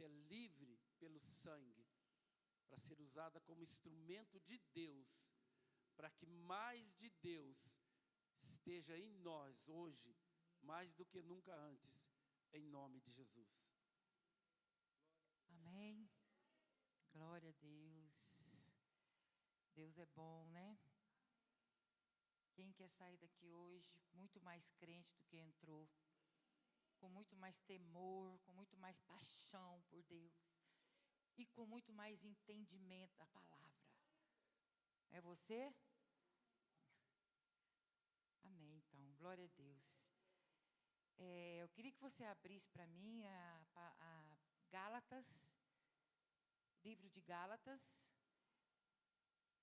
é livre pelo sangue, para ser usada como instrumento de Deus, para que mais de Deus esteja em nós hoje, mais do que nunca antes, em nome de Jesus. Amém. Glória a Deus. Deus é bom, né? Quem quer sair daqui hoje muito mais crente do que entrou, com muito mais temor, com muito mais paixão por Deus e com muito mais entendimento da palavra? É você? Amém, então. Glória a Deus. Eu queria que você abrisse para mim a Gálatas, livro de Gálatas,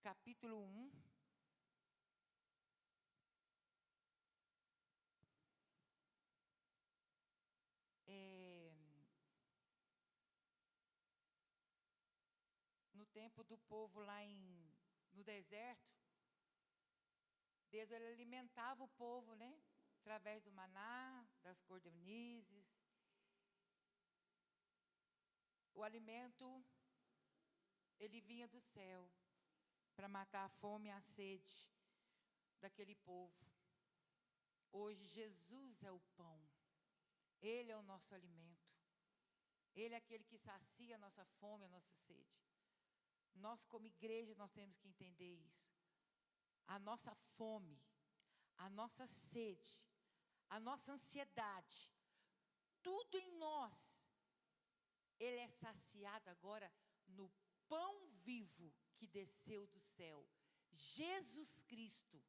capítulo 1. No tempo do povo lá no deserto, Deus ele alimentava o povo, né? Através do maná, das cordonizes. O alimento, ele vinha do céu para matar a fome e a sede daquele povo. Hoje Jesus é o pão. Ele é o nosso alimento. Ele é aquele que sacia a nossa fome, a nossa sede. Nós como igreja, nós temos que entender isso. A nossa fome, a nossa sede, a nossa ansiedade, tudo em nós, ele é saciado agora no pão vivo que desceu do céu, Jesus Cristo.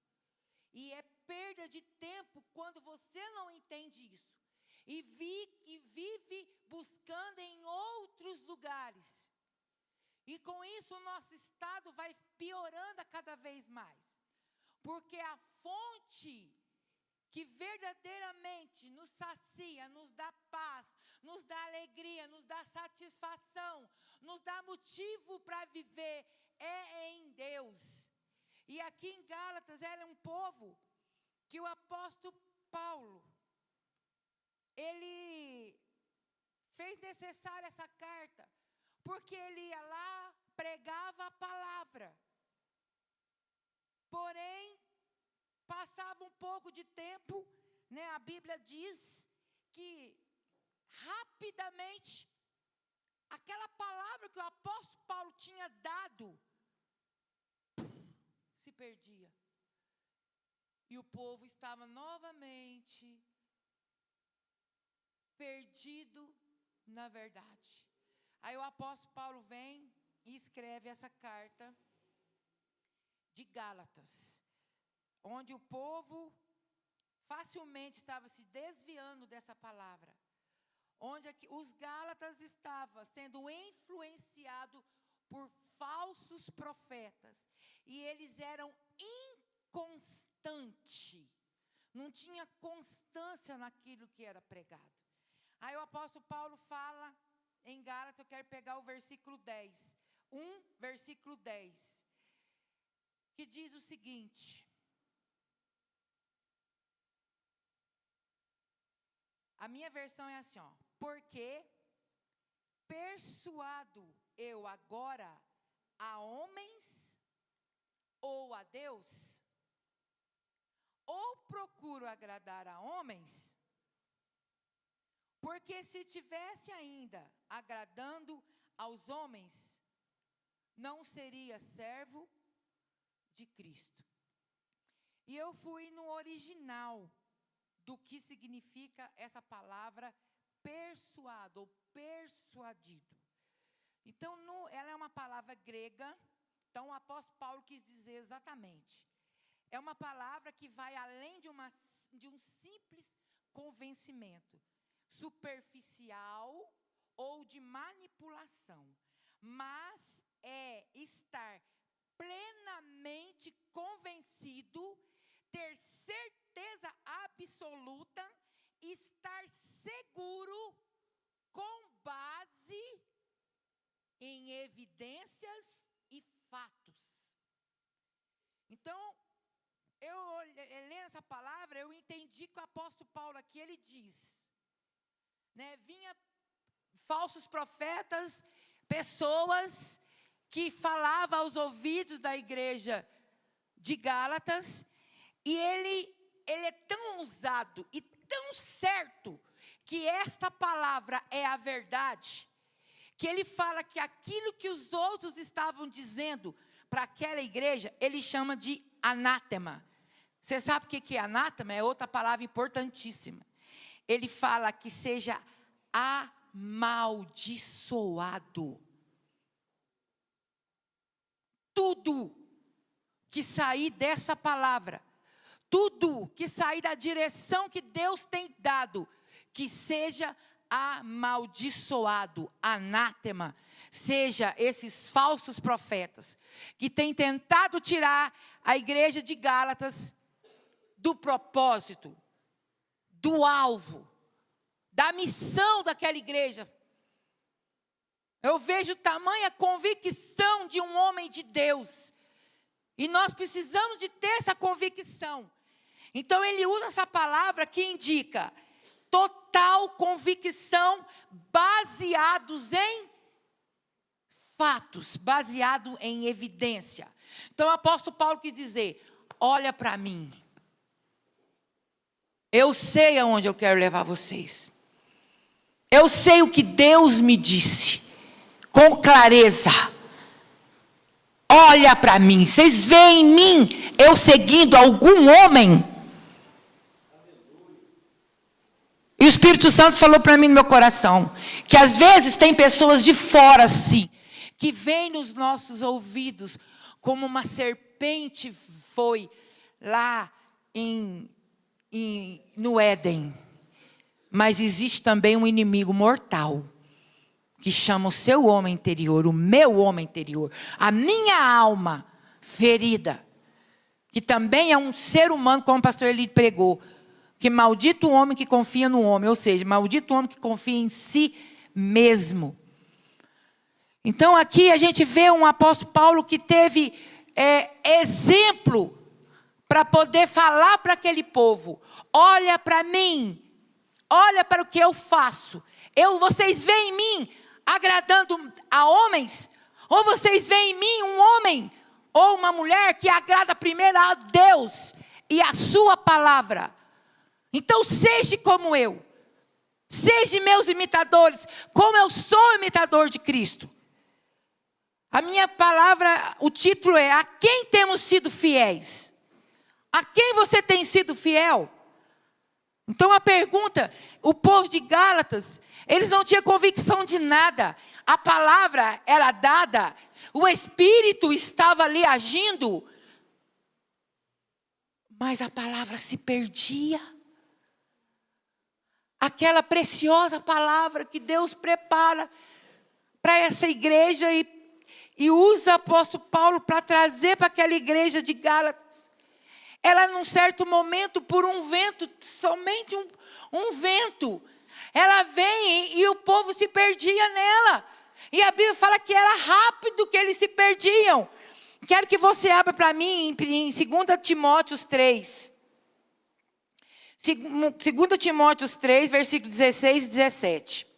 E é perda de tempo quando você não entende isso. E vive buscando em outros lugares. E com isso o nosso estado vai piorando a cada vez mais. Porque a fonte que verdadeiramente nos sacia, nos dá paz, nos dá alegria, nos dá satisfação, nos dá motivo para viver, é em Deus. E aqui em Gálatas era um povo que o apóstolo Paulo, ele fez necessária essa carta, porque ele ia lá, pregava a palavra. Porém, passava um pouco de tempo, né? A Bíblia diz que rapidamente aquela palavra que o apóstolo Paulo tinha dado se perdia. E o povo estava novamente perdido na verdade. Aí o apóstolo Paulo vem e escreve essa carta de Gálatas, onde o povo facilmente estava se desviando dessa palavra, onde os Gálatas estavam sendo influenciados por falsos profetas, e eles eram inconstantes, não tinha constância naquilo que era pregado. Aí o apóstolo Paulo fala em Gálatas, eu quero pegar o versículo 10, versículo 10, que diz o seguinte: a minha versão é assim, ó: porque persuado eu agora a homens ou a Deus? Ou procuro agradar a homens? Porque se tivesse ainda agradando aos homens, não seria servo de Cristo. E eu fui no original do que significa essa palavra persuado ou persuadido. Então, ela é uma palavra grega. Então, o apóstolo Paulo quis dizer exatamente. É uma palavra que vai além de um simples convencimento superficial ou de manipulação, mas é estar plenamente convencido, ter certeza absoluta, estar seguro com base em evidências e fatos. Então, eu lendo essa palavra, eu entendi que o apóstolo Paulo aqui, ele diz, né, falsos profetas, pessoas que falavam aos ouvidos da igreja de Gálatas, e ele é tão ousado e tão certo que esta palavra é a verdade, que ele fala que aquilo que os outros estavam dizendo para aquela igreja, ele chama de anátema. Você sabe o que é anátema? É outra palavra importantíssima. Ele fala que seja amaldiçoado. Tudo que sair dessa palavra, tudo que sair da direção que Deus tem dado, que seja amaldiçoado, anátema, seja esses falsos profetas, que têm tentado tirar a igreja de Gálatas do propósito, do alvo, da missão daquela igreja. Eu vejo tamanha convicção de um homem de Deus, e nós precisamos de ter essa convicção. Então ele usa essa palavra que indica total convicção, baseados em fatos, baseado em evidência. Então o apóstolo Paulo quis dizer: olha para mim, eu sei aonde eu quero levar vocês, eu sei o que Deus me disse, com clareza. Olha para mim, vocês veem em mim eu seguindo algum homem? E o Espírito Santo falou para mim no meu coração, que às vezes tem pessoas de fora assim, que vêm nos nossos ouvidos, como uma serpente foi lá no Éden. Mas existe também um inimigo mortal, que chama o seu homem interior, o meu homem interior, a minha alma ferida, que também é um ser humano, como o pastor Eli pregou, que maldito o homem que confia no homem, ou seja, maldito o homem que confia em si mesmo. Então aqui a gente vê um apóstolo Paulo que teve exemplo para poder falar para aquele povo: olha para mim, olha para o que eu faço. Vocês veem em mim agradando a homens? Ou vocês veem em mim um homem ou uma mulher que agrada primeiro a Deus e a sua palavra? Então seja como eu, seja meus imitadores, como eu sou imitador de Cristo. A minha palavra, o título é: a quem temos sido fiéis? A quem você tem sido fiel? Então a pergunta, o povo de Gálatas, eles não tinham convicção de nada. A palavra era dada, o Espírito estava ali agindo, mas a palavra se perdia. Aquela preciosa palavra que Deus prepara para essa igreja e usa o apóstolo Paulo para trazer para aquela igreja de Gálatas. Ela, num certo momento, por um vento, somente um vento, ela vem e o povo se perdia nela. E a Bíblia fala que era rápido que eles se perdiam. Quero que você abra para mim em 2 Timóteo 3. 2 Timóteo 3, versículos 16 e 17.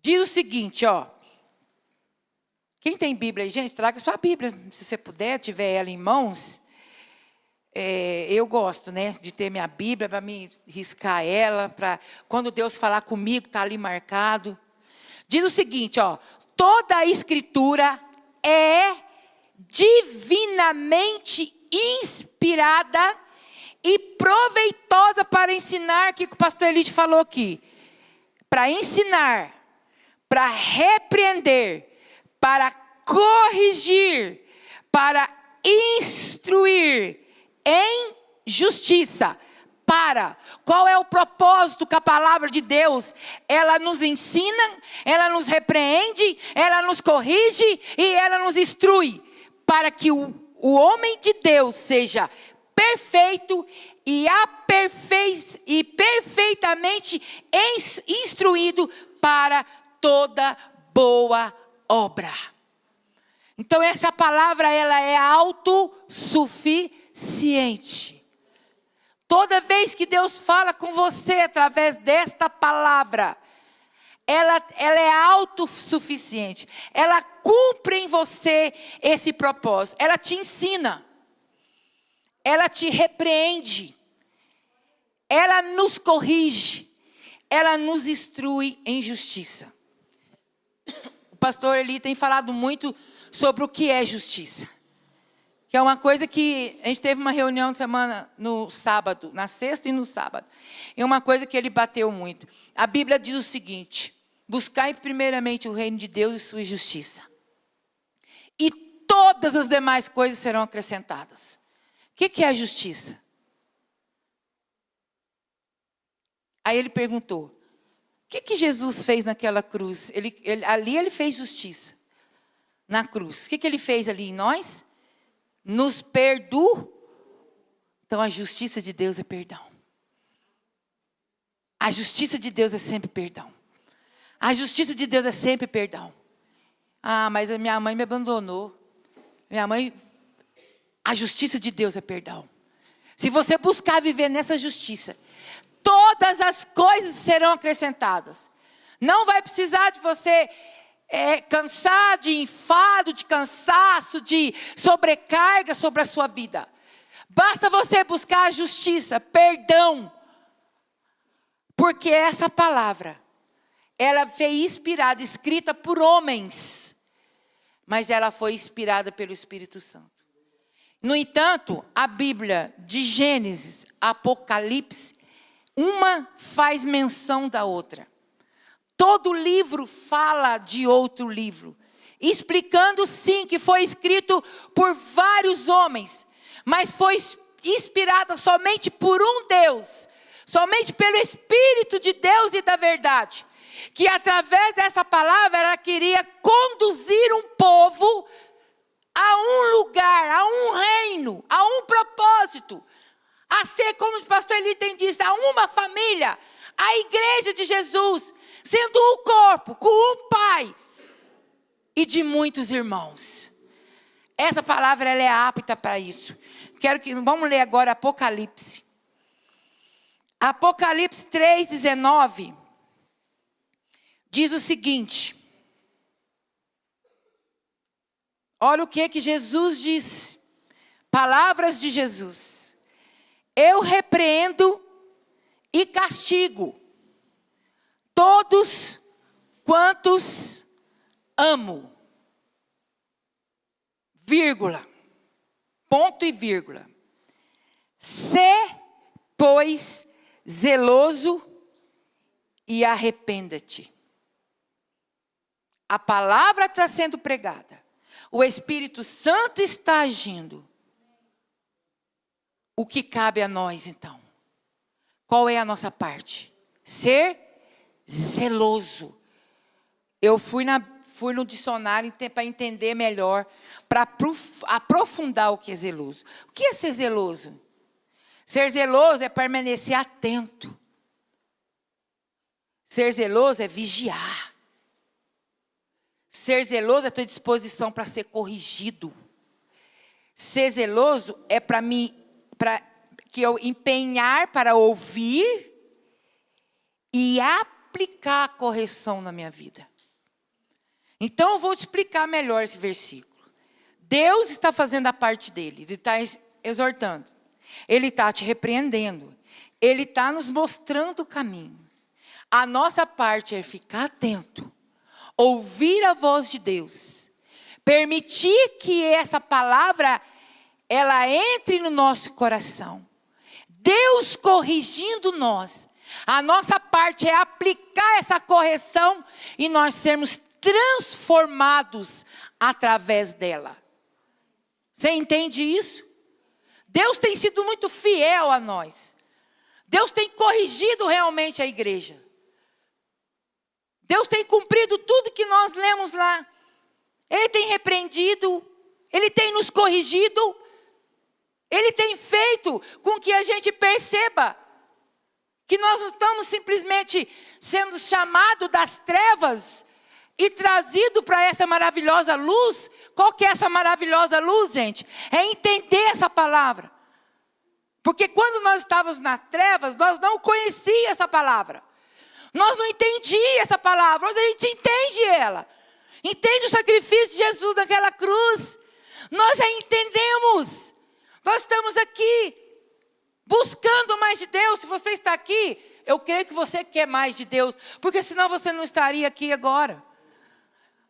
Diz o seguinte, ó. Quem tem Bíblia aí, gente, traga sua Bíblia, se você puder, tiver ela em mãos. Eu gosto, né, de ter minha Bíblia para me riscar ela, para quando Deus falar comigo, está ali marcado. Diz o seguinte, ó: toda a Escritura é divinamente inspirada e proveitosa para ensinar, que o pastor Elide falou aqui, para ensinar, para repreender, para corrigir, para instruir em justiça. Qual é o propósito que a palavra de Deus, ela nos ensina, ela nos repreende, ela nos corrige e ela nos instrui, para que o homem de Deus seja perfeito e perfeitamente instruído para toda boa obra. Então essa palavra, ela é autossuficiente. Toda vez que Deus fala com você através desta palavra, ela é autossuficiente. Ela cumpre em você esse propósito. Ela te ensina. Ela te repreende. Ela nos corrige. Ela nos instrui em justiça. O pastor Eli tem falado muito sobre o que é justiça. Que é uma coisa que a gente teve uma reunião de semana no sábado, na sexta e no sábado. E uma coisa que ele bateu muito. A Bíblia diz o seguinte: buscai primeiramente o reino de Deus e sua justiça. E todas as demais coisas serão acrescentadas. O que é a justiça? Aí ele perguntou: o que Jesus fez naquela cruz? Ali ele fez justiça. Na cruz. O que ele fez ali em nós? Nos perdoou. Então a justiça de Deus é perdão. A justiça de Deus é sempre perdão. A justiça de Deus é sempre perdão. Ah, mas a minha mãe me abandonou. A justiça de Deus é perdão. Se você buscar viver nessa justiça, todas as coisas serão acrescentadas. Não vai precisar de você cansar, de enfado, de cansaço, de sobrecarga sobre a sua vida. Basta você buscar a justiça, perdão. Porque essa palavra, ela foi inspirada, escrita por homens, mas ela foi inspirada pelo Espírito Santo. No entanto, a Bíblia de Gênesis, Apocalipse, uma faz menção da outra. Todo livro fala de outro livro, explicando sim que foi escrito por vários homens, mas foi inspirada somente por um Deus, somente pelo Espírito de Deus e da verdade, que através dessa palavra ela queria conduzir um povo a um lugar, a um reino, a um propósito, a ser, como o pastor Eli tem dito, a uma família, a igreja de Jesus, sendo um corpo, com um pai e de muitos irmãos. Essa palavra ela é apta para isso. Vamos ler agora Apocalipse. Apocalipse 3:19 diz o seguinte. Olha o que Jesus disse. Palavras de Jesus. Eu repreendo e castigo todos quantos amo. Vírgula. Ponto e vírgula. Sê, pois, zeloso e arrependa-te. A palavra está sendo pregada. O Espírito Santo está agindo. O que cabe a nós, então? Qual é a nossa parte? Ser zeloso. Eu fui no dicionário para entender melhor, para aprofundar o que é zeloso. O que é ser zeloso? Ser zeloso é permanecer atento. Ser zeloso é vigiar. Ser zeloso é ter disposição para ser corrigido. Ser zeloso é para que eu empenhar para ouvir e aplicar a correção na minha vida. Então eu vou te explicar melhor esse versículo. Deus está fazendo a parte dele, Ele está exortando, Ele está te repreendendo, Ele está nos mostrando o caminho. A nossa parte é ficar atento, ouvir a voz de Deus, permitir que essa palavra ela entre no nosso coração. Deus corrigindo nós. A nossa parte é aplicar essa correção e nós sermos transformados através dela. Você entende isso? Deus tem sido muito fiel a nós. Deus tem corrigido realmente a igreja. Deus tem cumprido tudo que nós lemos lá. Ele tem repreendido, Ele tem nos corrigido, Ele tem feito com que a gente perceba que nós não estamos simplesmente sendo chamados das trevas e trazido para essa maravilhosa luz. Qual que é essa maravilhosa luz, gente? É entender essa palavra. Porque quando nós estávamos nas trevas, nós não conhecíamos essa palavra. Nós não entendíamos essa palavra, hoje a gente entende ela. Entende o sacrifício de Jesus naquela cruz. Nós já entendemos. Nós estamos aqui buscando mais de Deus. Se você está aqui, eu creio que você quer mais de Deus, porque senão você não estaria aqui agora.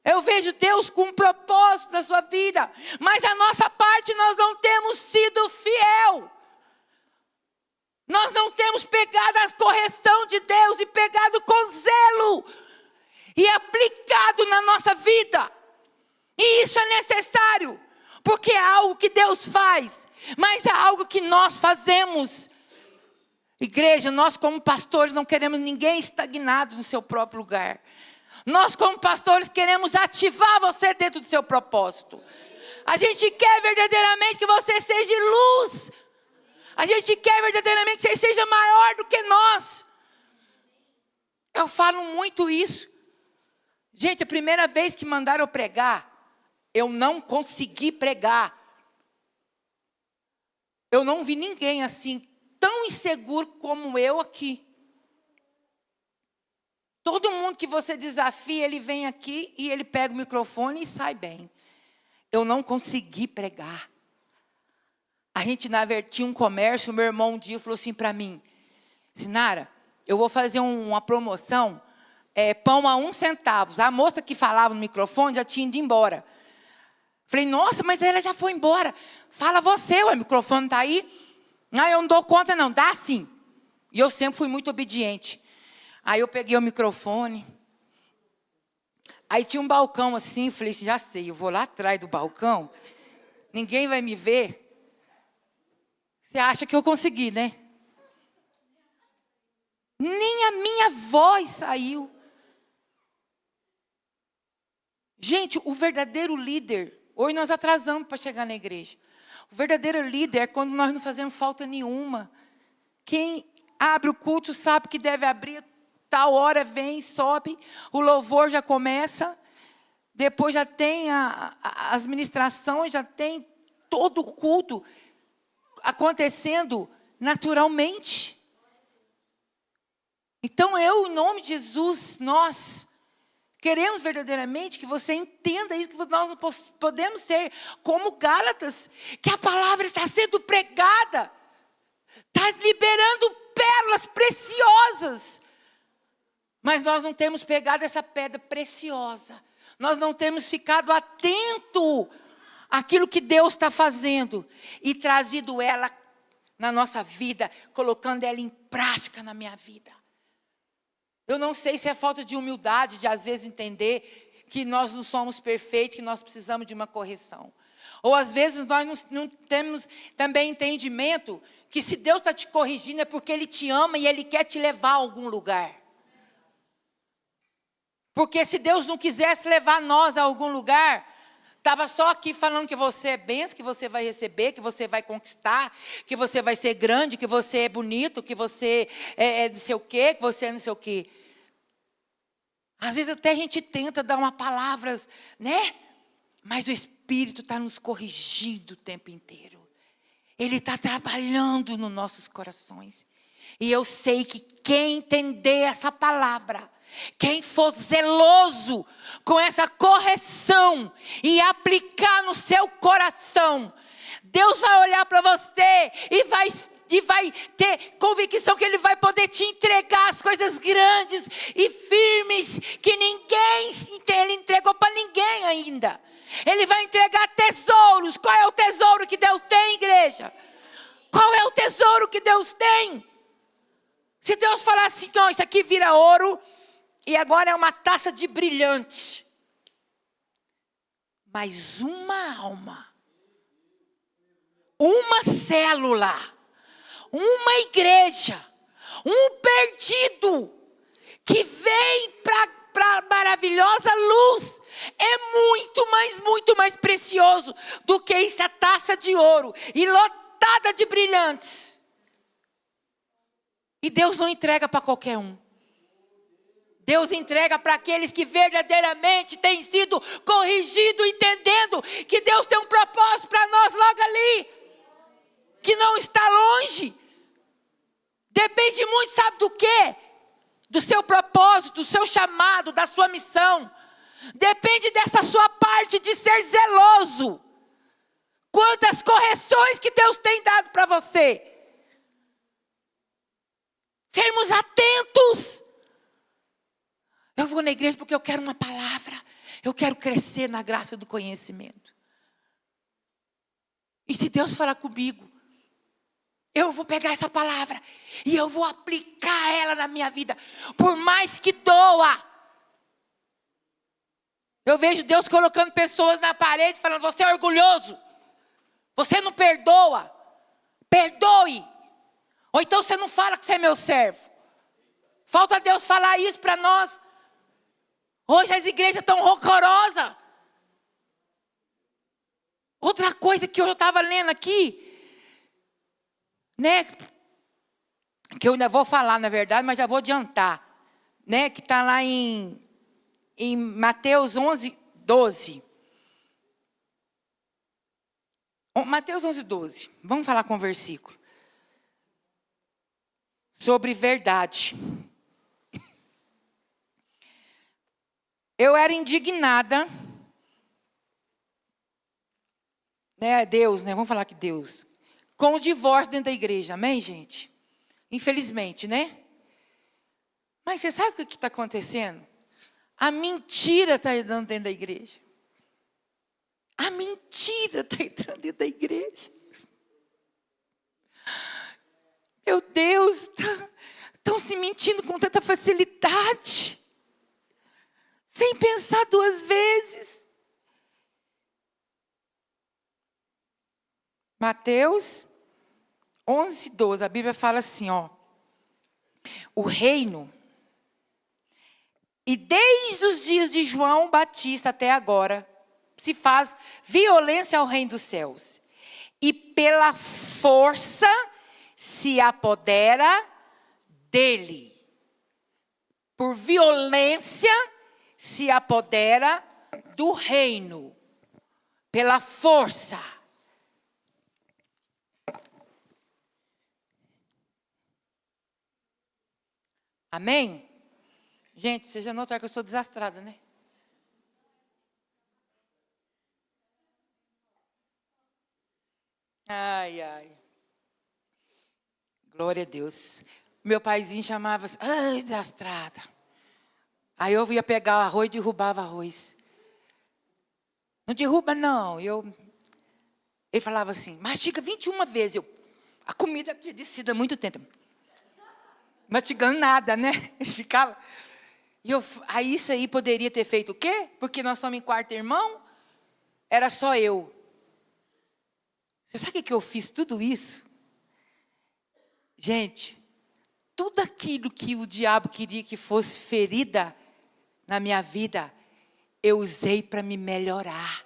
Eu vejo Deus com um propósito na sua vida, mas a nossa parte nós não temos sido fiel. Nós não temos pegado a correção de Deus e pegado com zelo e aplicado na nossa vida. E isso é necessário, porque é algo que Deus faz, mas é algo que nós fazemos. Igreja, nós como pastores não queremos ninguém estagnado no seu próprio lugar. Nós como pastores queremos ativar você dentro do seu propósito. A gente quer verdadeiramente que você seja luz. A gente quer verdadeiramente que você seja maior do que nós. Eu falo muito isso. Gente, a primeira vez que mandaram eu pregar, eu não consegui pregar. Eu não vi ninguém assim, tão inseguro como eu aqui. Todo mundo que você desafia, ele vem aqui e ele pega o microfone e sai bem. Eu não consegui pregar. A gente, na verdade, tinha um comércio, meu irmão um dia falou assim para mim, Sinara, eu vou fazer uma promoção, pão a 1 centavo. A moça que falava no microfone já tinha ido embora. Falei, nossa, mas ela já foi embora. Fala você, o microfone está aí. Não, eu não dou conta não, dá sim. E eu sempre fui muito obediente. Aí eu peguei o microfone. Aí tinha um balcão assim, falei assim, já sei, eu vou lá atrás do balcão. Ninguém vai me ver. Você acha que eu consegui, né? Nem a minha voz saiu. Gente, o verdadeiro líder, hoje nós atrasamos para chegar na igreja. O verdadeiro líder é quando nós não fazemos falta nenhuma. Quem abre o culto sabe que deve abrir, tal hora vem, sobe, o louvor já começa, depois já tem as ministrações, já tem todo o culto acontecendo naturalmente. Então eu, em nome de Jesus, nós queremos verdadeiramente que você entenda isso, que nós não podemos ser como Gálatas, que a palavra está sendo pregada, está liberando pérolas preciosas, mas nós não temos pegado essa pedra preciosa, nós não temos ficado atento àquilo que Deus está fazendo e trazido ela na nossa vida, colocando ela em prática na minha vida. Eu não sei se é falta de humildade, de às vezes entender que nós não somos perfeitos, que nós precisamos de uma correção. Ou às vezes nós não temos também entendimento que se Deus está te corrigindo é porque Ele te ama e Ele quer te levar a algum lugar. Porque se Deus não quisesse levar nós a algum lugar, estava só aqui falando que você é bênção, que você vai receber, que você vai conquistar, que você vai ser grande, que você é bonito, que você é não sei o quê, que você é não sei o quê. Às vezes até a gente tenta dar uma palavra, né? Mas o Espírito está nos corrigindo o tempo inteiro. Ele está trabalhando nos nossos corações. E eu sei que quem entender essa palavra, quem for zeloso com essa correção e aplicar no seu coração, Deus vai olhar para você e vai ter convicção que Ele vai poder te entregar as coisas grandes e firmes que Ele entregou para ninguém ainda. Ele vai entregar tesouros. Qual é o tesouro que Deus tem, igreja? Qual é o tesouro que Deus tem? Se Deus falar assim, ó, isso aqui vira ouro e agora é uma taça de brilhante. Mas uma alma, uma célula, uma igreja, um perdido que vem para a maravilhosa luz, é muito mais precioso do que essa taça de ouro e lotada de brilhantes. E Deus não entrega para qualquer um. Deus entrega para aqueles que verdadeiramente têm sido corrigidos, entendendo que Deus tem um propósito para nós logo ali. que não está longe. Depende muito, sabe do quê? Do seu propósito, do seu chamado, da sua missão. Depende dessa sua parte de ser zeloso. Quantas correções que Deus tem dado para você. Sermos atentos. Eu vou na igreja porque eu quero uma palavra. Eu quero crescer na graça do conhecimento. E se Deus falar comigo, eu vou pegar essa palavra e eu vou aplicar ela na minha vida, por mais que doa. Eu vejo Deus colocando pessoas na parede falando: você é orgulhoso, você não perdoa, perdoe. Ou então você não fala que você é meu servo. Falta Deus falar isso para nós. Hoje as igrejas estão horrorosas. Outra coisa que eu estava lendo aqui, né, que eu ainda vou falar, na verdade, mas já vou adiantar, né, que está lá em Mateus 11, 12. Mateus 11, 12. Vamos falar com o versículo. Sobre verdade. Eu era indignada, né, Deus, né, vamos falar que Deus, com o divórcio dentro da igreja, amém, gente? Infelizmente, né? Mas você sabe o que está acontecendo? A mentira está entrando dentro da igreja. A mentira está entrando dentro da igreja. Meu Deus, estão se mentindo com tanta facilidade. Sem pensar duas vezes. Mateus 11, 12, a Bíblia fala assim, ó. O reino, e desde os dias de João Batista até agora, se faz violência ao reino dos céus. E pela força se apodera dele. Por violência se apodera do reino. Pela força. Amém? Gente, vocês já notaram que eu sou desastrada, né? Ai, ai. Glória a Deus. Meu paizinho chamava assim, ai, desastrada. Aí eu ia pegar o arroz e derrubava arroz. Não derruba, não. Ele falava assim, mastiga 21 vezes. A comida tinha descido há muito tempo. Mastigando nada, né? Ele ficava... Aí isso aí poderia ter feito o quê? Porque nós somos em quarto irmão. Era só eu. Você sabe o que eu fiz tudo isso? Gente, tudo aquilo que o diabo queria que fosse ferida na minha vida, eu usei para me melhorar.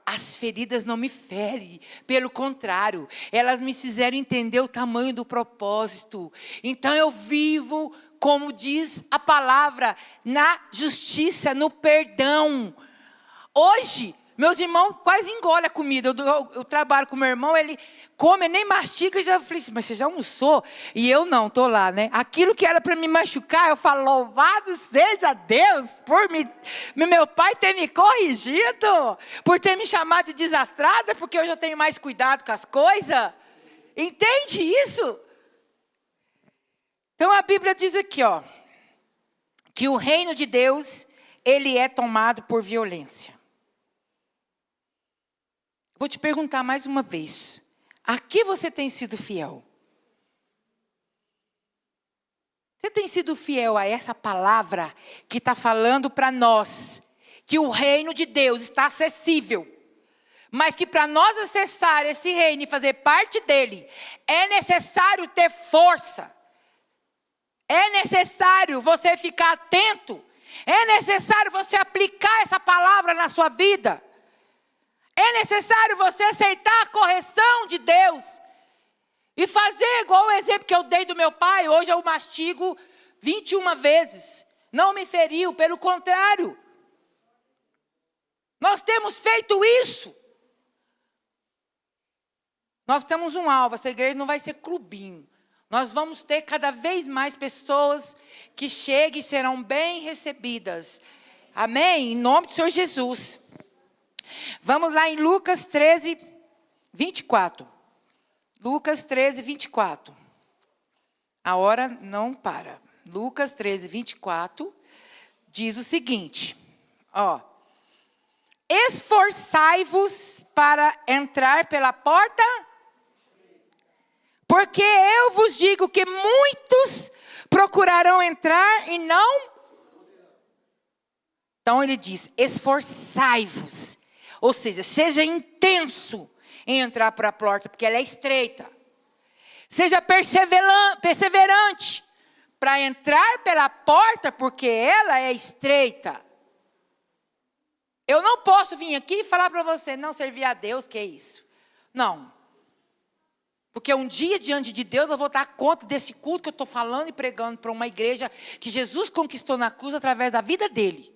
As feridas não me ferem, pelo contrário, elas me fizeram entender o tamanho do propósito. Então eu vivo, como diz a palavra, na justiça, no perdão. Hoje, meus irmãos quase engolem a comida. Eu trabalho com meu irmão, ele come, nem mastiga. Eu já falei assim, mas você já almoçou? E eu não, estou lá, né? Aquilo que era para me machucar, eu falo, louvado seja Deus por meu pai ter me corrigido, por ter me chamado de desastrada, porque hoje eu tenho mais cuidado com as coisas. Entende isso? Então a Bíblia diz aqui, ó, que o reino de Deus, ele é tomado por violência. Vou te perguntar mais uma vez. A que você tem sido fiel? Você tem sido fiel a essa palavra que está falando para nós que o reino de Deus está acessível, mas que para nós acessar esse reino e fazer parte dele, é necessário ter força. É necessário você ficar atento. É necessário você aplicar essa palavra na sua vida. É necessário você aceitar a correção de Deus. E fazer igual o exemplo que eu dei do meu pai. Hoje eu mastigo 21 vezes. Não me feriu, pelo contrário. Nós temos feito isso. Nós temos um alvo, essa igreja não vai ser clubinho. Nós vamos ter cada vez mais pessoas que cheguem e serão bem recebidas. Amém? Em nome do Senhor Jesus. Vamos lá em Lucas 13, 24. Lucas 13, 24. A hora não para. Lucas 13, 24. Diz o seguinte. Ó. Esforçai-vos para entrar pela porta, porque eu vos digo que muitos procurarão entrar e não. Então ele diz, esforçai-vos. Ou seja, seja intenso em entrar para a porta, porque ela é estreita. Seja perseverante para entrar pela porta, porque ela é estreita. Eu não posso vir aqui e falar para você, não servir a Deus, que é isso. Não. Porque um dia, diante de Deus, eu vou dar conta desse culto que eu estou falando e pregando para uma igreja que Jesus conquistou na cruz através da vida dele.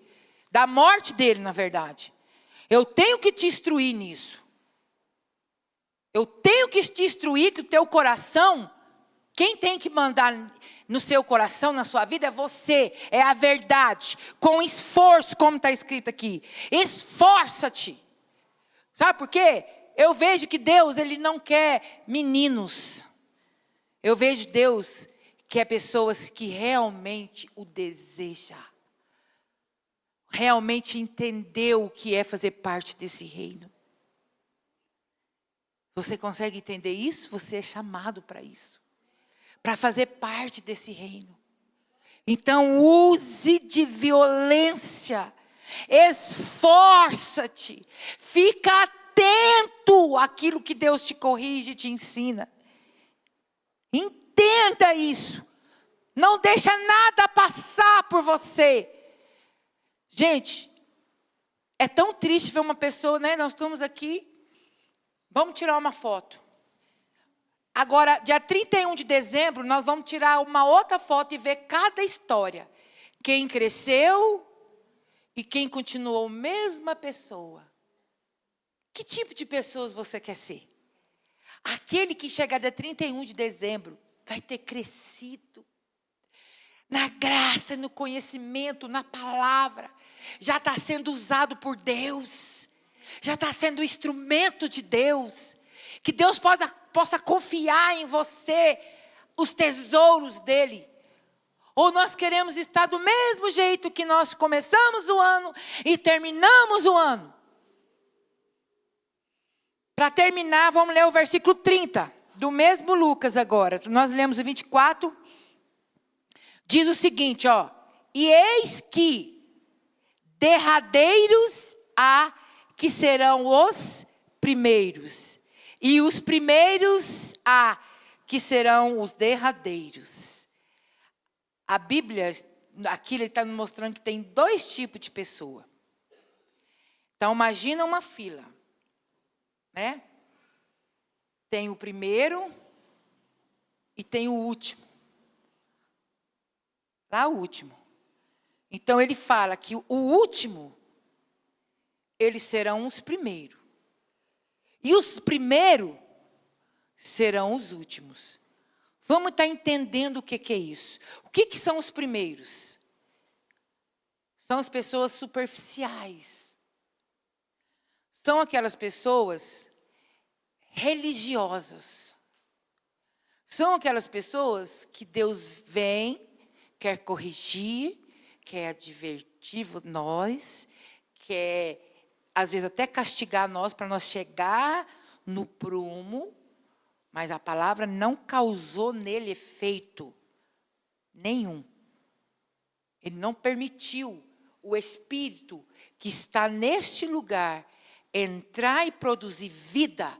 Da morte dele, na verdade. Eu tenho que te instruir nisso. Eu tenho que te instruir que o teu coração, quem tem que mandar no seu coração, na sua vida, é você. É a verdade. Com esforço, como está escrito aqui. Esforça-te. Sabe por quê? Eu vejo que Deus, Ele não quer meninos. Eu vejo Deus que é pessoas que realmente o desejam. Realmente entendeu o que é fazer parte desse reino. Você consegue entender isso? Você é chamado para isso. Para fazer parte desse reino. Então use de violência. Esforça-te. Fica atento àquilo que Deus te corrige e te ensina. Entenda isso. Não deixa nada passar por você. Gente, é tão triste ver uma pessoa, né? Nós estamos aqui. Vamos tirar uma foto. Agora, dia 31 de dezembro, nós vamos tirar uma outra foto e ver cada história. Quem cresceu e quem continuou a mesma pessoa. Que tipo de pessoas você quer ser? Aquele que chegar dia 31 de dezembro vai ter crescido. Na graça, no conhecimento, na palavra. Já está sendo usado por Deus. Já está sendo instrumento de Deus. Que Deus possa confiar em você os tesouros dele. Ou nós queremos estar do mesmo jeito que nós começamos o ano e terminamos o ano. Para terminar, vamos ler o versículo 30, do mesmo Lucas agora. Nós lemos o 24. Diz o seguinte, ó. E eis que derradeiros há que serão os primeiros. E os primeiros há que serão os derradeiros. A Bíblia, aqui ele está mostrando que tem dois tipos de pessoa. Então, imagina uma fila. Né? Tem o primeiro e tem o último. Lá o último. Então ele fala que o último, eles serão os primeiros. E os primeiros serão os últimos. Vamos estar entendendo o que é isso. O que são os primeiros? São as pessoas superficiais. São aquelas pessoas religiosas. São aquelas pessoas que Deus vem, quer corrigir, quer advertir nós, quer, às vezes, até castigar nós para nós chegar no prumo, mas a palavra não causou nele efeito nenhum. Ele não permitiu o Espírito que está neste lugar entrar e produzir vida,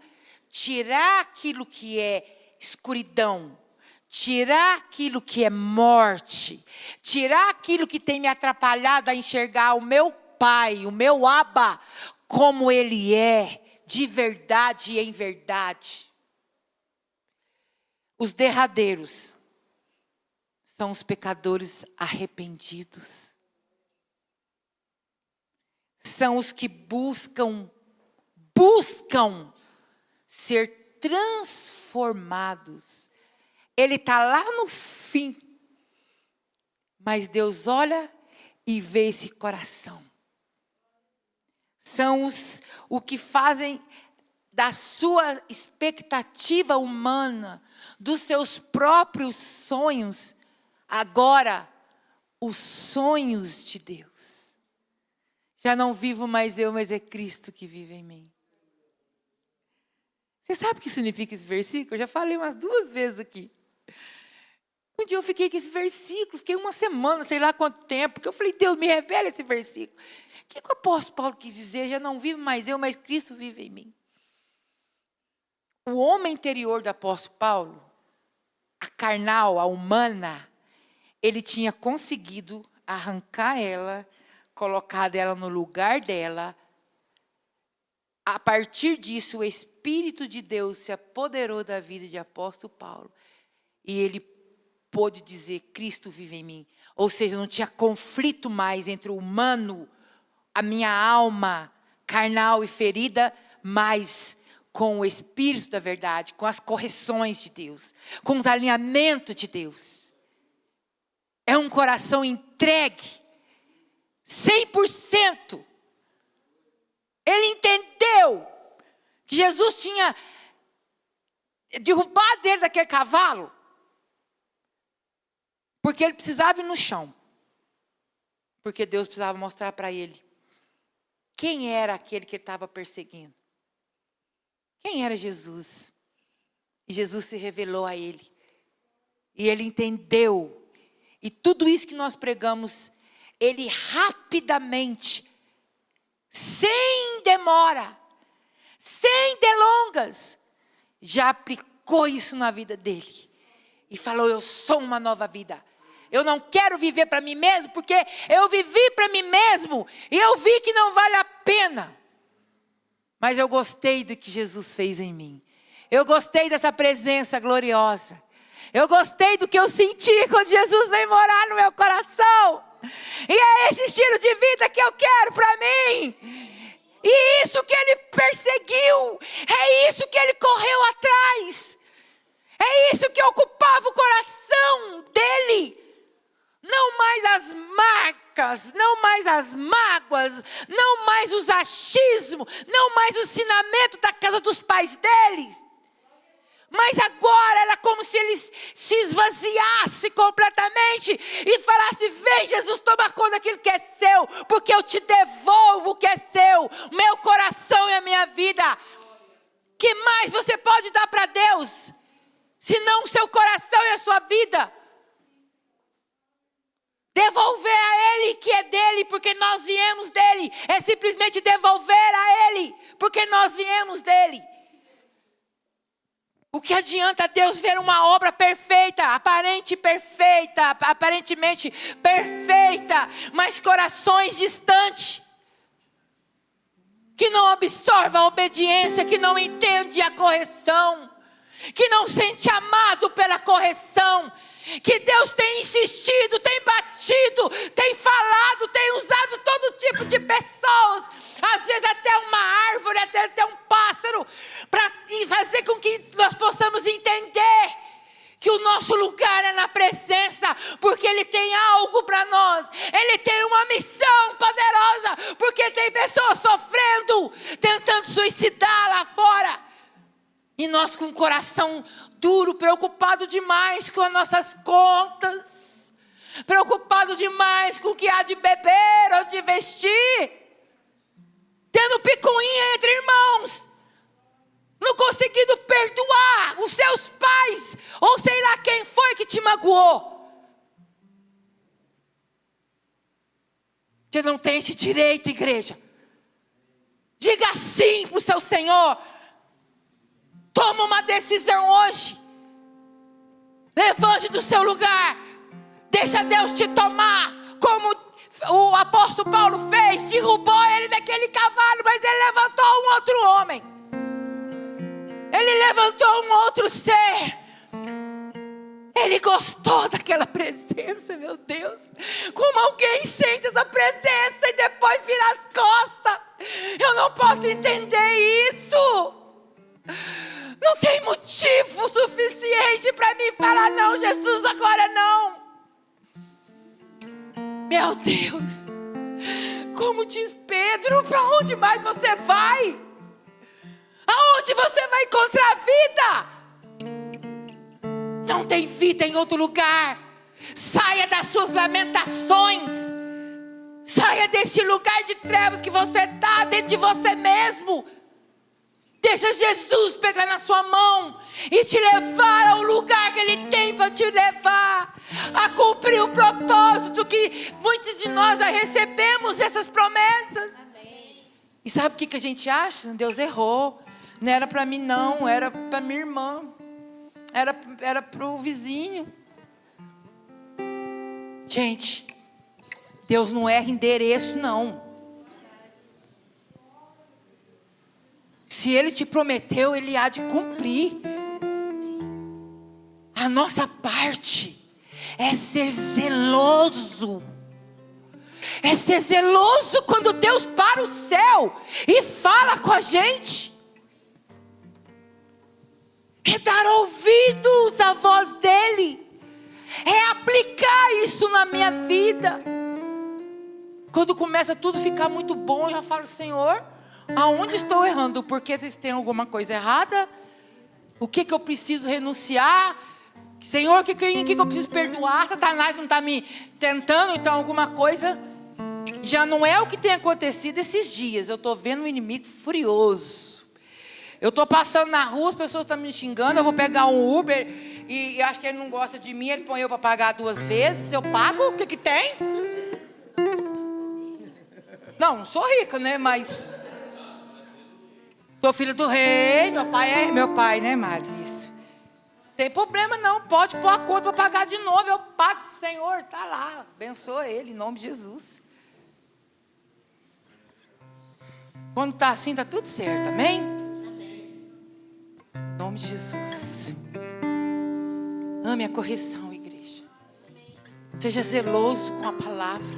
tirar aquilo que é escuridão, tirar aquilo que é morte, tirar aquilo que tem me atrapalhado a enxergar o meu Pai, o meu Abba, como Ele é, de verdade e em verdade. Os derradeiros são os pecadores arrependidos. São os que buscam ser transformados. Ele está lá no fim. Mas Deus olha e vê esse coração. São o que fazem da sua expectativa humana, dos seus próprios sonhos, agora os sonhos de Deus. Já não vivo mais eu, mas é Cristo que vive em mim. Você sabe o que significa esse versículo? Eu já falei umas 2 vezes aqui. Um dia eu fiquei com esse versículo, fiquei uma semana, sei lá quanto tempo, porque eu falei, Deus, me revela esse versículo. O que o apóstolo Paulo quis dizer? Já não vivo mais eu, mas Cristo vive em mim. O homem interior do apóstolo Paulo, a carnal, a humana, ele tinha conseguido arrancar ela, colocar ela no lugar dela. A partir disso, o Espírito de Deus se apoderou da vida de apóstolo Paulo. E ele pôde dizer, Cristo vive em mim. Ou seja, não tinha conflito mais entre o humano, a minha alma carnal e ferida, mas com o Espírito da verdade, com as correções de Deus, com os alinhamentos de Deus. É um coração entregue, 100%. Ele entendeu que Jesus tinha derrubado ele daquele cavalo, porque ele precisava ir no chão. Porque Deus precisava mostrar para ele quem era aquele que ele estava perseguindo. Quem era Jesus? E Jesus se revelou a ele. E ele entendeu. E tudo isso que nós pregamos, ele rapidamente, sem demora, sem delongas, já aplicou isso na vida dele. E falou, eu sou uma nova vida. Eu não quero viver para mim mesmo, porque eu vivi para mim mesmo e eu vi que não vale a pena. Mas eu gostei do que Jesus fez em mim. Eu gostei dessa presença gloriosa. Eu gostei do que eu senti quando Jesus veio morar no meu coração. E é esse estilo de vida que eu quero para mim. E isso que ele perseguiu, é isso que ele correu atrás. É isso que ocupava o coração dele. Não mais as marcas, não mais as mágoas, não mais os achismos, não mais o ensinamento da casa dos pais deles. Mas agora era como se ele se esvaziasse completamente e falasse, vem Jesus, toma conta daquilo que é seu, porque eu te devolvo o que é seu, meu coração e a minha vida. Que mais você pode dar para Deus, se não o seu coração e a sua vida? Devolver a Ele que é dele, porque nós viemos dele. É simplesmente devolver a Ele, porque nós viemos dele. O que adianta Deus ver uma obra perfeita, aparentemente perfeita, mas corações distantes, que não absorve a obediência, que não entende a correção, que não sente amado pela correção, que Deus tem insistido, tem batido, tem falado, tem usado todo tipo de pessoas, às vezes até uma árvore, até um pássaro, para fazer com que nós possamos entender que o nosso lugar é na presença, porque Ele tem algo para nós, Ele tem uma missão poderosa, porque tem pessoas sofrendo, tentando suicidar lá fora, e nós com o coração duro, preocupado demais com as nossas contas, preocupado demais com o que há de beber ou de vestir, tendo picuinha entre irmãos, não conseguindo perdoar os seus pais, ou sei lá quem foi que te magoou. Você não tem esse direito, igreja. Diga sim para o seu Senhor. Toma uma decisão hoje. Levante do seu lugar. Deixa Deus te tomar, como o apóstolo Paulo fez. Derrubou ele daquele cavalo, mas ele levantou um outro homem. Ele levantou um outro ser. Ele gostou daquela presença, meu Deus. Como alguém sente essa presença e depois vira as costas. Eu não posso entender isso. Não tem motivo suficiente para mim falar: não, Jesus, agora não. Meu Deus, como diz Pedro, para onde mais você vai? Aonde você vai encontrar vida? Não tem vida em outro lugar. Saia das suas lamentações. Saia desse lugar de trevas que você está dentro de você mesmo. Deixa Jesus pegar na sua mão e te levar ao lugar que Ele tem para te levar, a cumprir o propósito que muitos de nós já recebemos essas promessas. Amém. E sabe o que a gente acha? Deus errou. Não era para mim não, era para minha irmã. Era para o vizinho. Gente, Deus não erra endereço não. Se Ele te prometeu, Ele há de cumprir. A nossa parte é ser zeloso. É ser zeloso quando Deus para o céu e fala com a gente. É dar ouvidos à voz dEle. É aplicar isso na minha vida. Quando começa tudo a ficar muito bom, eu já falo: Senhor, aonde estou errando? Porque vocês têm alguma coisa errada? O que eu preciso renunciar? Senhor, o que eu preciso perdoar? Satanás não está me tentando, então alguma coisa já não é o que tem acontecido esses dias. Eu estou vendo um inimigo furioso. Eu estou passando na rua, as pessoas estão me xingando. Eu vou pegar um Uber e acho que ele não gosta de mim. Ele põe eu para pagar 2 vezes. Eu pago, o que tem? Não sou rica, né? Mas sou filha do rei. Meu pai, né, Mari? Isso. Tem problema não, pode pôr a conta para pagar de novo. Eu pago, Senhor, está lá. Abençoa ele, em nome de Jesus. Quando está assim, está tudo certo, amém? Em nome de Jesus. Ame a correção, igreja. Seja zeloso com a palavra.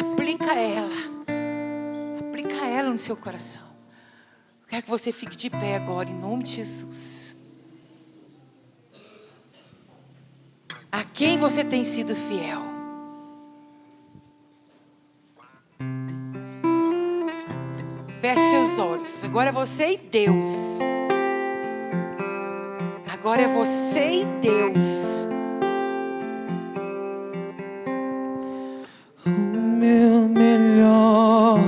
Aplica ela. Aplica ela no seu coração. Eu quero que você fique de pé agora, em nome de Jesus. A quem você tem sido fiel? Feche seus olhos. Agora é você e Deus. Agora é você e Deus. O meu melhor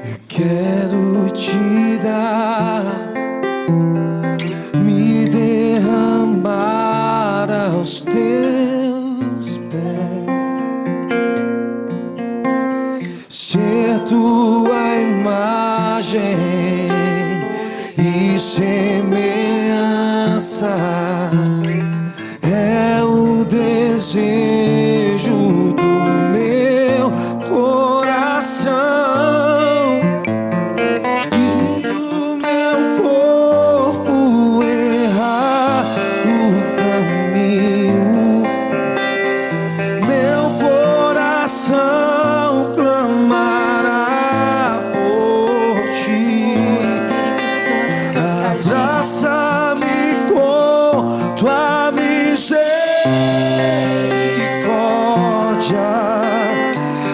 eu quero te dar, me derramar aos teus pés, ser tua imagem e semelhança é o desejo do meu coração. E o meu corpo errar o caminho, meu coração clamará por ti. Abraça-me com tua misericórdia,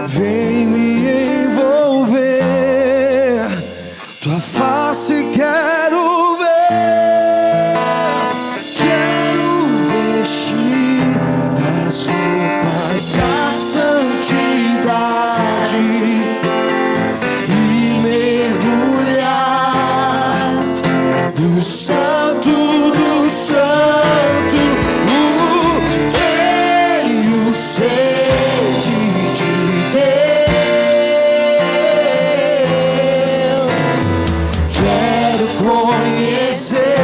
vem me envolver, tua face quero ver, quero vestir as roupas da santidade e mergulhar do santo do santo. Tenho sede de Deus, quero conhecer,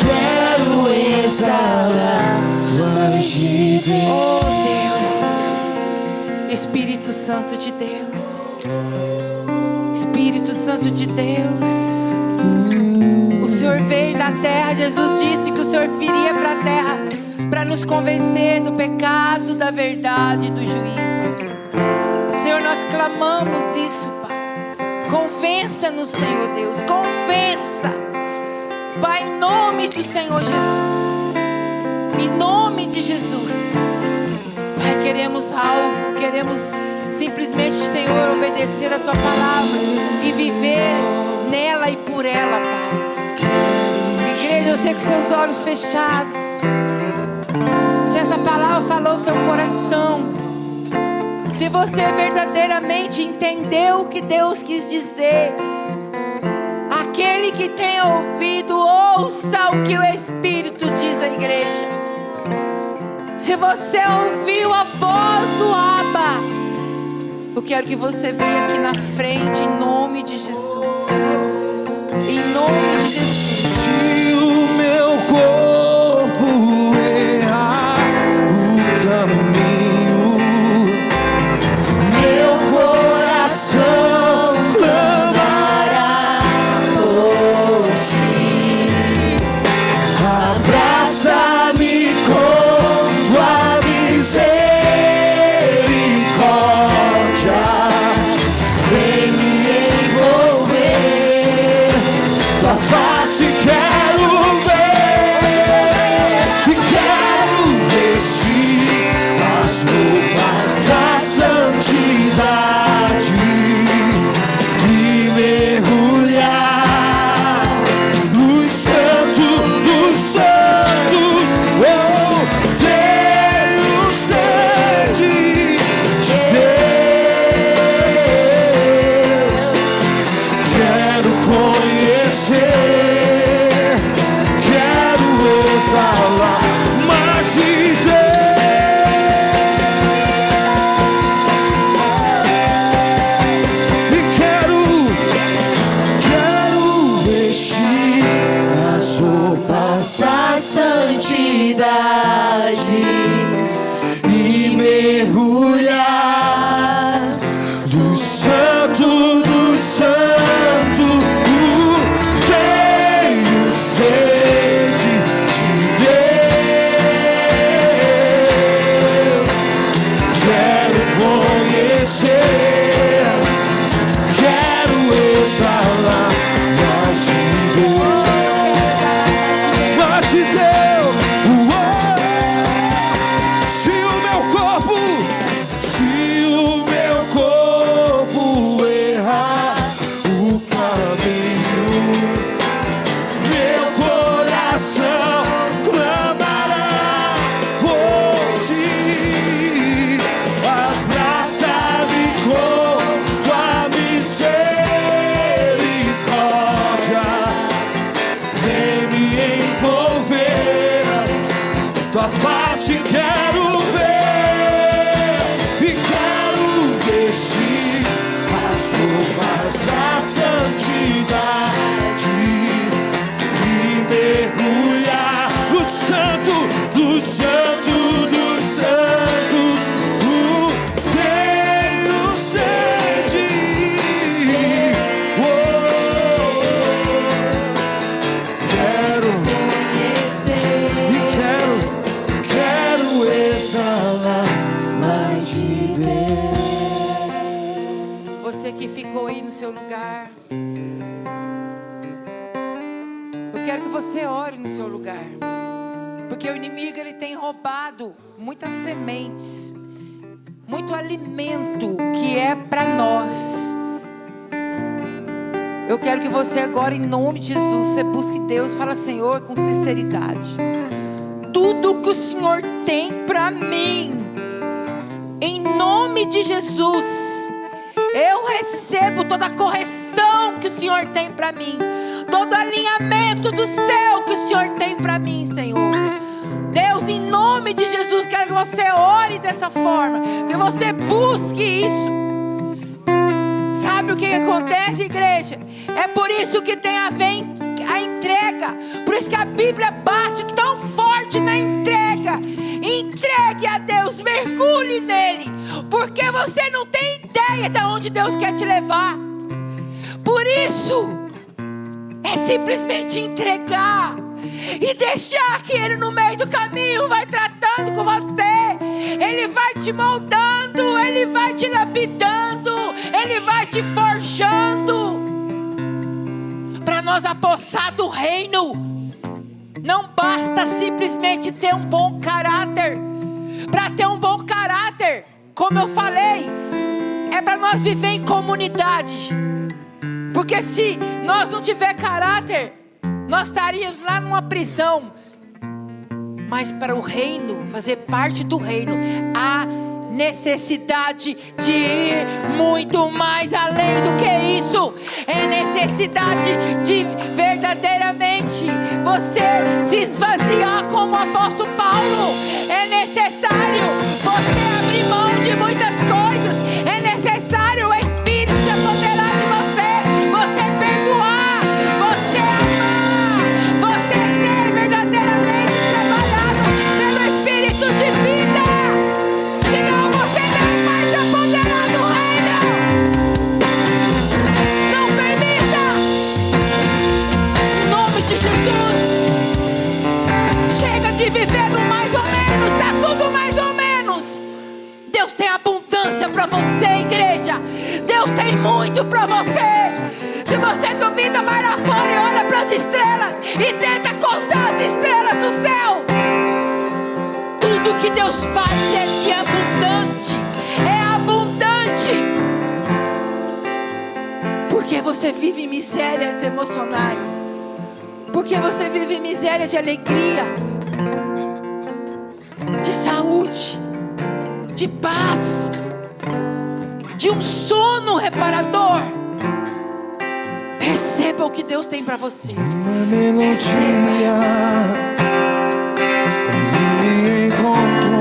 quero exalar mais de Deus. Oh Deus, Espírito Santo de Deus, Espírito Santo de Deus. O Senhor veio da terra, Jesus disse que o Senhor viria para a terra para nos convencer do pecado, da verdade e do juízo. Senhor, nós clamamos isso, Pai, com fé. convença-nos, Senhor Deus, convença. Pai, em nome do Senhor Jesus, em nome de Jesus. Pai, queremos algo, queremos simplesmente, Senhor, obedecer a Tua palavra e viver nela e por ela, Pai. Igreja, você com seus olhos fechados, se essa palavra falou o seu coração, se você verdadeiramente entendeu o que Deus quis dizer, aquele que tem ouvido, ouça o que o Espírito diz à igreja. Se você ouviu a voz do Abba, eu quero que você venha aqui na frente, em nome de Jesus. Em nome de Jesus. Se o meu corpo errar o caminho, meu coração clamará por ti. Abraça-me com tua misericórdia. Vem me envolver, tua face quero ver, e quero vestir as roupas da santidade e mergulhar no santo dos santos. Oh, tenho sede de Deus, quero conhecer, quero exalar mais de Deus, e quero vestir as roupas da santidade e mergulhar do santo dos santos. Tenho sede de Deus, quero conhecer, quero exalar mais de Deus, mais de Deus. Se o meu corpo errar o caminho, meu coração clamará por ti. Abraça-me com tua misericórdia, vem me envolver, tua face quero ver, e quero vestir as roupas da santidade e mergulhar no santo dos santos dos santos. Tenho sede, quero e quero exalar mais de Deus. Você que ficou aí no seu lugar, eu quero que você ore no seu lugar, porque o inimigo ele tem roubado muitas sementes, muito alimento que é para nós. Eu quero que você agora, em nome de Jesus, você busque Deus, fala: Senhor, com sinceridade, tudo que o Senhor tem para mim, em nome de Jesus, eu recebo toda a correção que o Senhor tem para mim, todo alinhamento do céu que o Senhor tem para mim, Senhor. Deus, em nome de Jesus, quero que você ore dessa forma, que você busque isso. Sabe o que acontece, igreja? É por isso que tem a ver a entrega. Por isso que a Bíblia bate tão forte na entrega. Entregue a Deus, mergulhe nele, porque você não tem ideia de onde Deus quer te levar. Por isso é simplesmente entregar e deixar que Ele no meio do caminho vai tratando com você. Ele vai te moldando, Ele vai te lapidando, Ele vai te forjando. nós apossar do reino. Não basta simplesmente ter um bom caráter. Para ter um bom caráter, como eu falei, é para nós viver em comunidade. Porque se nós não tiver caráter, nós estaríamos lá numa prisão. Mas para o reino, fazer parte do reino, há necessidade de ir muito mais além do que isso. É necessidade de verdadeiramente você se esvaziar como o apóstolo Paulo. É necessário você abrir mão de muitas coisas. É necessário o Espírito se apoderar de você. Você perdoar, você amar, você ser verdadeiramente trabalhado pelo Espírito de vida. Senão você não vai se apoderar do reino. Não permita. Em nome de Jesus. Chega de viver no mais ou menos. Está tudo mais ou menos. Deus tem abundância para você, igreja. Deus tem muito para você. Se você duvida, vai lá fora e olha para as estrelas e tenta contar as estrelas do céu. Tudo que Deus faz é de abundante. É abundante. Porque você vive misérias emocionais. Porque você vive miséria de alegria, de saúde, de paz, de um sono reparador. Receba o que Deus tem para você. Uma melodia